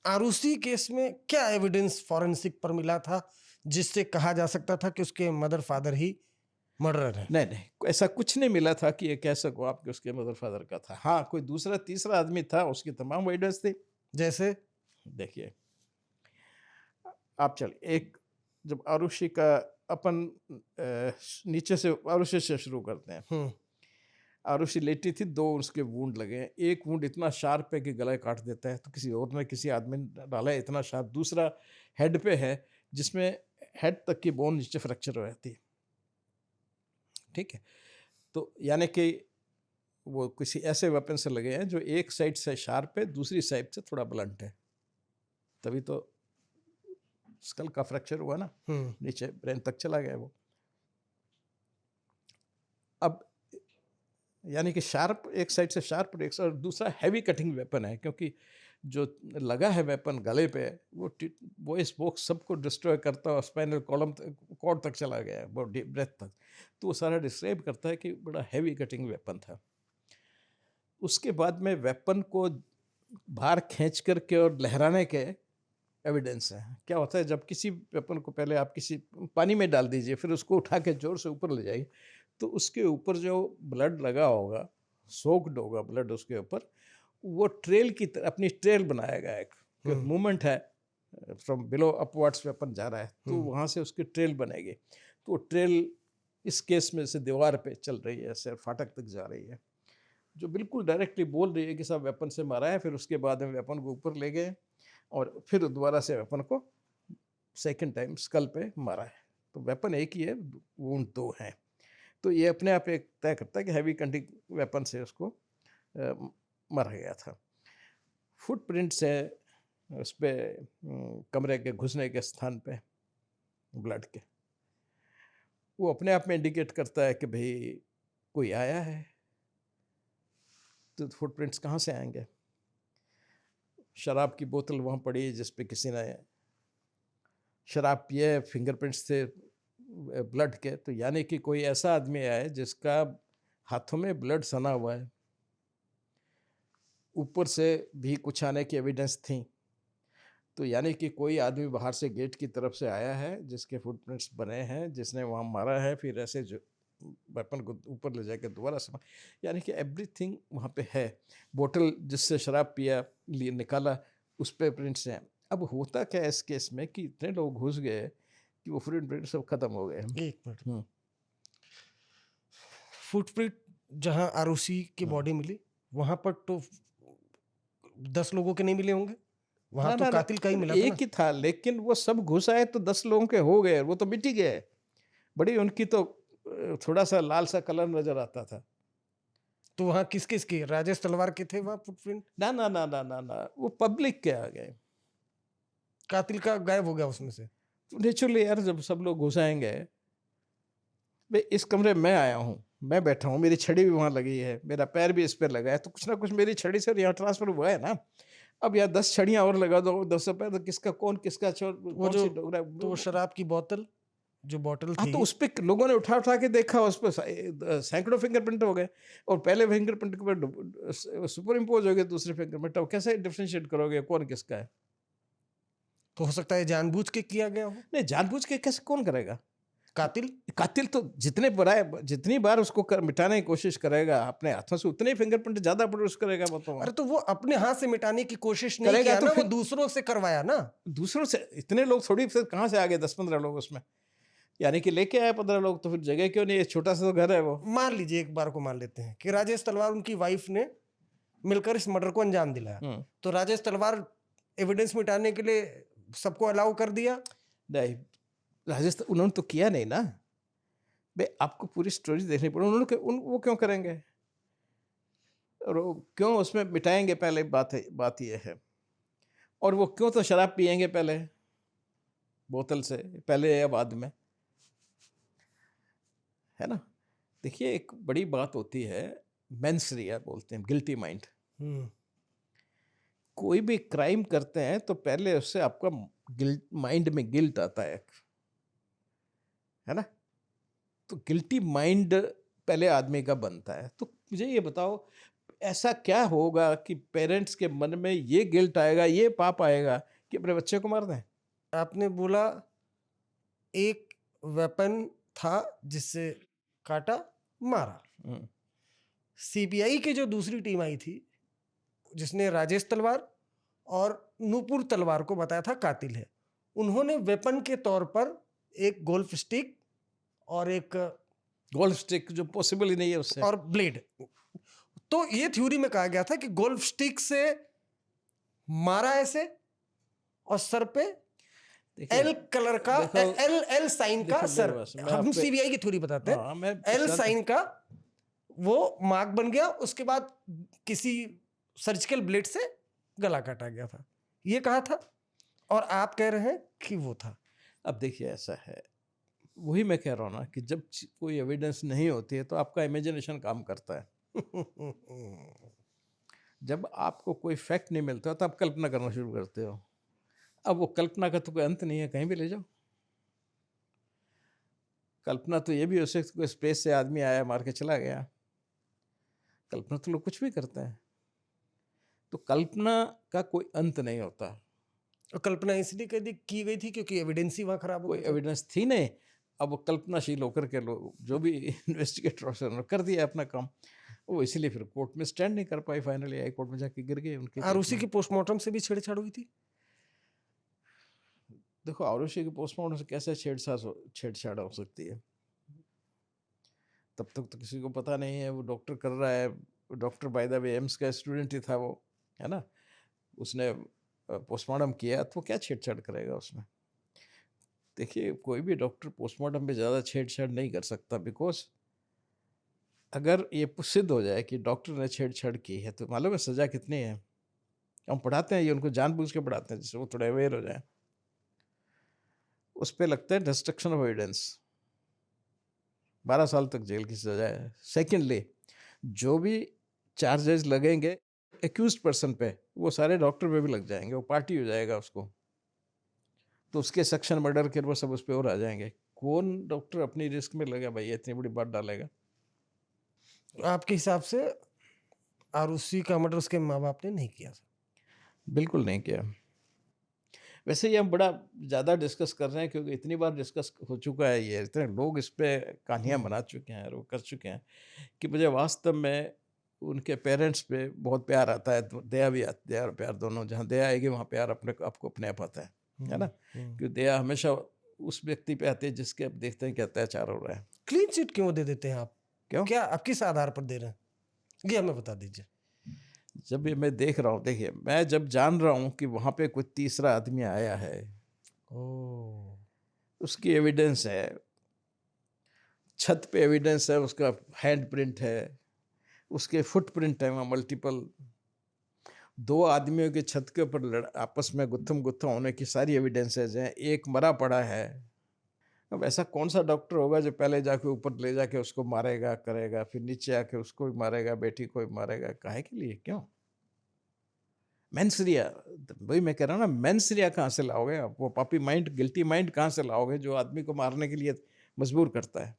Arushi case में क्या evidence forensic पर मिला था जिससे कहा जा सकता था कि उसके मदर फादर ही मर्डरर है? नहीं नहीं, ऐसा कुछ नहीं मिला था कि ये कह सको आप कि उसके मदर फादर का था। हाँ, कोई दूसरा तीसरा आदमी था, उसकी तमाम एविडेंस थी। जैसे? देखिए, आप चलिए, एक जब आरुषि का अपन नीचे से आरुषि से शुरू करते हैं। आरुषि लेटी थी, 2 उसके वूंड लगे हैं। एक वूंड इतना शार्प है कि गला काट देता है, तो किसी और ने, किसी आदमी ने डाला है इतना शार्प। दूसरा हेड पे है, जिसमें हेड तक की बोन नीचे फ्रैक्चर हो जाती है। ठीक है, तो यानी कि वो किसी ऐसे वेपन से लगे हैं जो एक साइड से शार्प है, दूसरी साइड से थोड़ा ब्लंट है, तभी तो स्कल का फ्रैक्चर हुआ ना, नीचे ब्रेन तक चला गया वो। अब यानी कि शार्प एक साइड से शार्प और एक साइड, दूसरा हैवी कटिंग वेपन है, क्योंकि जो लगा है वेपन गले पे वो इस बॉक्स सबको डिस्ट्रॉय करता है, स्पाइनल कॉलम कॉर्ड तक चला गया है, बॉडी ब्रेथ तक। तो वो सारा डिस्क्राइब करता है कि बड़ा हैवी कटिंग वेपन था। उसके बाद में वेपन को बाहर खींच करके और लहराने के एविडेंस है। क्या होता है, जब किसी वेपन को पहले आप किसी पानी में डाल दीजिए, फिर उसको उठा के जोर से ऊपर ले जाइए, तो उसके ऊपर जो ब्लड लगा होगा, सोक्ड होगा ब्लड उसके ऊपर, वो ट्रेल की तरह अपनी ट्रेल बनाएगा। एक मूवमेंट है, फ्रॉम बिलो अपवर्ड्स वेपन जा रहा है, तो वहाँ से उसकी ट्रेल बनेगी। तो ट्रेल इस केस में से दीवार पे चल रही है, ऐसे फाटक तक जा रही है, जो बिल्कुल डायरेक्टली बोल रही है कि सब वेपन से मारा है। फिर उसके बाद में वेपन को ऊपर ले गए और फिर दोबारा से वेपन को सेकंड टाइम स्कल पे मारा है। तो वेपन एक ही है, वूंड 2 हैं। तो ये अपने आप एक तय करता है कि हैवी कटिंग वेपन से उसको मारा गया था। फुटप्रिंट्स है उस पर, कमरे के घुसने के स्थान पे ब्लड के, वो अपने आप में इंडिकेट करता है कि भाई कोई आया है। तो फुटप्रिंट्स कहाँ से आएंगे? शराब की बोतल वहाँ पड़ी जिस पे किसी ने शराब पिए, फिंगरप्रिंट्स थे ब्लड के, तो यानी कि कोई ऐसा आदमी आया है जिसका हाथों में ब्लड सना हुआ है। ऊपर से भी कुछ आने की एविडेंस थी, तो यानी कि कोई आदमी बाहर से गेट की तरफ से आया है जिसके फुटप्रिंट्स बने हैं, जिसने वहाँ मारा है, फिर ऐसे जो वेपन को ऊपर ले जाकर दोबारा समा, यानी कि एवरीथिंग वहाँ पे है। बोतल जिससे शराब पिया लिए निकाला, उस पर प्रिंट्स हैं। अब होता क्या है इस केस में कि इतने लोग घुस गए कि वो फुटप्रिंट सब खत्म हो गए। एक मिनट, फुटप्रिंट जहां आरुषि की बॉडी मिली वहां पर तो 10 लोगों के नहीं मिले होंगे, वहां तो कातिल का ही मिला था ना? एक ही था, लेकिन वो सब घुस आए तो 10 लोगों के हो गए, वो तो मिट ही गए। बड़ी उनकी तो थोड़ा सा लाल सा कलर नजर आता था। तो वहां किस किस के, राजेश तलवार के थे वहां फुटप्रिंट? ना ना ना ना ना ना, वो पब्लिक के आ गए। कातिल का गायब हो गया उसमें से? तो नेचुरली यार, जब सब लोग घुस आएंगे, भाई इस कमरे में आया हूँ, मैं बैठा हूँ, मेरी छड़ी भी वहाँ लगी है, मेरा पैर भी इस पर लगा है, तो कुछ ना कुछ मेरी छड़ी से यहाँ ट्रांसफर हुआ है ना। अब यार 10 छड़ियाँ और लगा दो, 10 पैर, तो किसका कौन किसका चोर, वो कौन जो सी डोगरा। तो वो शराब की बोतल, जो बोतल हाँ, थी, तो उस पर लोगों ने उठा उठा के देखा, उस पर सैकड़ों फिंगरप्रिंट हो गए, और पहले फिंगरप्रिंट के ऊपर सुपर इम्पोज हो गए दूसरे फिंगरप्रिंट। अब कैसे डिफ्रेंशिएट करोगे कौन किसका है? तो हो सकता है जानबूझ के किया गया हो। नहीं, जानबूझ के कैसे कौन करेगा? कातिल कातिल तो जितनी बार उसको मिटाने की कोशिश करेगा अपने हाथों से, उतने ही फिंगरप्रिंट ज्यादा प्रोड्यूस करेगा वो तो। अरे तो वो अपने हाथ से मिटाने की कोशिश नहीं करेगा किया तो ना, वो फिर दूसरों से करवाया ना। दूसरों से इतने लोग थोड़ी, फिर कहाँ से आ गए 10-15 लोग उसमें? यानी कि लेके आए 15 लोग, तो फिर जगह क्यों नहीं है? छोटा सा तो घर है वो। मान लीजिए, एक बार को मान लेते हैं कि राजेश तलवार उनकी वाइफ ने मिलकर इस मर्डर को अंजाम दिलाया, तो राजेश तलवार एविडेंस मिटाने के लिए सबको अलाउ कर दिया? नहीं, राजस्थान उन्होंने तो किया नहीं ना भाई, आपको पूरी स्टोरी देखनी पड़े। वो क्यों करेंगे और वो क्यों उसमें मिटाएंगे? पहले बात ये है। और वो क्यों तो शराब पियेंगे पहले बोतल से, पहले या बाद में, है ना? देखिए, एक बड़ी बात होती है, मेंस रिया बोलते हैं, गिल्टी माइंड। कोई भी क्राइम करते हैं तो पहले उससे आपका माइंड में गिल्ट आता है ना? तो गिल्टी माइंड पहले आदमी का बनता है। तो मुझे ये बताओ, ऐसा क्या होगा कि पेरेंट्स के मन में ये गिल्ट आएगा, ये पाप आएगा कि अपने बच्चे को मार दें? आपने बोला एक वेपन था जिससे काटा, मारा। हम्म, सीबीआई की जो दूसरी टीम आई थी, जिसने राजेश तलवार और नूपुर तलवार को बताया था कातिल है, उन्होंने वेपन के तौर पर एक गोल्फ स्टिक और एक गोल्फ स्टिक जो पॉसिबल ही नहीं है उससे। और ब्लेड। तो ये थ्योरी में कहा गया था कि गोल्फ स्टिक से मारा ऐसे और सर पे देखिए, एल कलर का, देखो- एल एल साइन का देखो सर, मेरे पास, मैं हम आपको- सीबीआई की थ्योरी बताते हैं। हाँ, मैं एल शांत- साइन का वो मार्क बन गया, उसके बाद किसी सर्जिकल ब्लेड से गला काटा गया था, ये कहा था, और आप कह रहे हैं कि वो था। अब देखिए ऐसा है, वही मैं कह रहा हूँ ना कि जब कोई एविडेंस नहीं होती है तो आपका इमेजिनेशन काम करता है। जब आपको कोई फैक्ट नहीं मिलता तो आप कल्पना करना शुरू करते हो। अब वो कल्पना का तो कोई अंत नहीं है, कहीं भी ले जाओ। कल्पना तो ये भी हो सकती है कोई स्पेस से आदमी आया मार के चला गया। कल्पना तो लोग कुछ भी करते हैं। तो कल्पना का कोई अंत नहीं होता। और कल्पना इसलिए की गई थी क्योंकि एविडेंस ही वहां खराब हो कोई गया था। एविडेंस थी नहीं। अब वो कल्पनाशील होकर के लोग जो भी इन्वेस्टिगेटर कर दिया अपना काम, वो इसीलिए फिर कोर्ट में स्टैंड नहीं कर पाई, फाइनली हाई कोर्ट में जाके गिर गए उनके। आरुषि की पोस्टमार्टम से भी छेड़छाड़ हुई थी। देखो आरुषि के पोस्टमार्टम से कैसे छेड़छाड़ हो सकती है? तब तक तो किसी को पता नहीं है, वो डॉक्टर कर रहा है। Doctor by the way AIIMS का स्टूडेंट ही था वो, है ना। उसने पोस्टमार्टम किया तो क्या छेड़छाड़ करेगा उसमें? देखिए कोई भी डॉक्टर पोस्टमार्टम पे ज़्यादा छेड़छाड़ नहीं कर सकता, बिकॉज अगर ये सिद्ध हो जाए कि डॉक्टर ने छेड़छाड़ की है तो मालूम है सज़ा कितनी है? हम पढ़ाते हैं ये, उनको जानबूझ के पढ़ाते हैं जिससे वो थोड़ा अवेयर हो जाए। उस पर लगता है डिस्ट्रक्शन ऑफ एविडेंस, 12 साल तक जेल की सजा है। सेकेंडली, जो भी चार्जेस लगेंगे एक्यूज्ड पर्सन पे, वो सारे डॉक्टर पे भी लग जाएंगे, वो पार्टी हो जाएगा उसको, तो उसके सेक्शन मर्डर के वो सब उस पर और आ जाएंगे। कौन डॉक्टर अपनी रिस्क में लगा भाई, इतनी बड़ी बात डालेगा? आपके हिसाब से आरुषि का मर्डर उसके माँ बाप ने नहीं किया था? बिल्कुल नहीं किया। वैसे ये हम बड़ा ज़्यादा डिस्कस कर रहे हैं क्योंकि इतनी बार डिस्कस हो चुका है ये, इतने लोग इस पे कहानियाँ बना चुके हैं और वो कर चुके हैं कि मुझे वास्तव में उनके पेरेंट्स पे बहुत प्यार आता है। दया भी आती, दया और प्यार दोनों, जहाँ दया आएगी वहाँ प्यार अपने आपको अपने आप आता है ना। क्योंकि दया हमेशा उस व्यक्ति पे आती है जिसके आप देखते हैं कि अत्याचार हो रहा है। क्लीन चिट क्यों दे देते हैं आप? क्यों? क्या आप किस आधार पर दे रहे हैं, ये हमें बता दीजिए। जब ये मैं देख रहा हूँ, देखिए मैं जब जान रहा हूँ कि वहाँ पे कोई तीसरा आदमी आया है, उसकी एविडेंस है, छत पे एविडेंस है, उसका हैंड प्रिंट है, उसके फुटप्रिंट है वहाँ मल्टीपल, 2 आदमियों के छत के ऊपर आपस में गुत्थम होने की सारी एविडेंसेज हैं, एक मरा पड़ा है। अब ऐसा कौन सा डॉक्टर होगा जो पहले जाके ऊपर ले जाके उसको मारेगा करेगा, फिर नीचे आके उसको भी मारेगा, बेटी को भी मारेगा? काहे के लिए, क्यों? मेंसरिया, वही मैं कह रहा हूँ ना, मेंसरिया कहाँ से लाओगे आप? वो पापी माइंड, गिल्टी माइंड कहाँ से लाओगे जो आदमी को मारने के लिए मजबूर करता है?